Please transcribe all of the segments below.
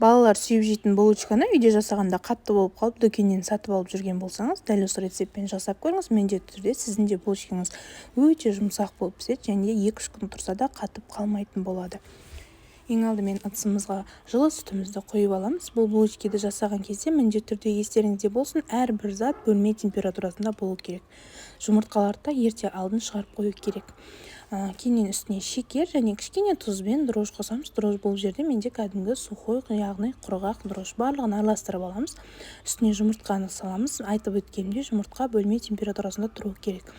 Балалар сүйіп жейтін булочканы үйде жасағанда қатты болып қалып, дүкеннен сатып алып жүрген болсаңыз, дәл осы рецептпен жасап көріңіз. Міндетті түрде сіздің де булочкаңыз өте жұмсақ болып піседі және 2-3 күн тұрса да қатып қалмайтын болады. Ең алдымен ыдысымызға жылы сүтімізді құйып аламыз. Бұл булочканы жасаған кезде міндетті түрде естеріңізде болсын, әрбір зат бөлме температурасында болу керек. Жұмыртқаларды да ерте алдын шығарып қою керек. Кейіннен үстіне шекер және кішкене тұзбен дрожж қосамыз. Дрожж бұл жерде менде кәдімгі сухой, яғни құрғақ дрожж, барлығын араластырып аламыз. Үстіне жұмыртқаны саламыз. Айтып өткенімдей, жұмыртқа бөлме температурасында тұру керек.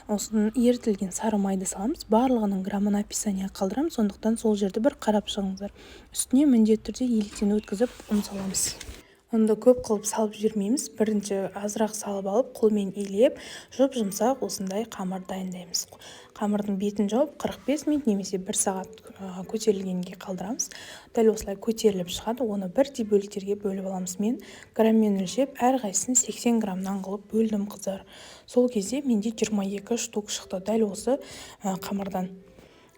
Осының ерітілген сары майды саламыз. Барлығының граммын описание қалдырамыз, сондықтан сол жерді бір қарап шығыңыздар. Үстіне міндетті түрде електен өткізіп ұн саламыз. Ұнды көп қылып салып жүрмейміз. Бірінші азырақ салып алып, қолмен илеп, жұп-жұмсақ осындай қамыр дайындаймыз. Қамырдың бетін жауып 45 минут немесе 1 сағат көтерілгенге қалдырамыз. Дәл осылай көтеріліп шығады, оны бірдей бөліктерге бөліп аламыз. Мен граммен өлшеп, әрқайсысын 80 граммнан қылып бөлдім, қыздар. Сол кезде менде 22 штук шықты, дәл осы қамырдан.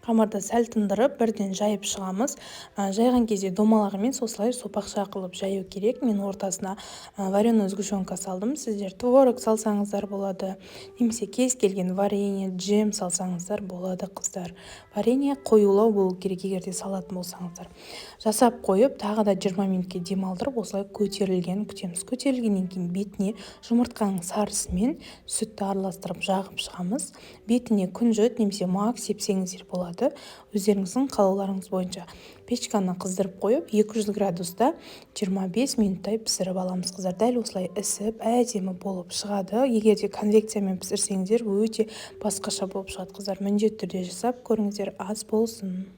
Қамырды сәл тындырып, бірден жайып шығамыз. Жайған кезде домалағымен осылай сопақша қылып жаю керек. Мен ортасына вареная сгущенка салдым. Сіздер творог салсаңыздар болады, немесе кез келген варенье, джем салсаңыздар болады, қыздар. Варенье қоюлау болу керек, егерде салатын болсаңыздар. Жасап қойып, тағы да 20 минутке демалдырып, осылай көтерілген күтеміз. Көтерілгеннен кейін бетіне жұмыртқаның сарысымен сүтті араластырып жағып шығамыз. Бетіне күнжіт немесе мак сепсеңіздер болады. Өздеріңіздің қалауларыңыз бойынша печканы қыздырып қойып, 200 градуста 25 минуттай пісіріп аламыз, қыздар. Дәл осылай ісіп, әдемі болып шығады. Егерде конвекциямен пісірсеңіздер, өте басқаша болып шығады, қыздар. Міндетті түрде жасап көріңіздер, ас болсын.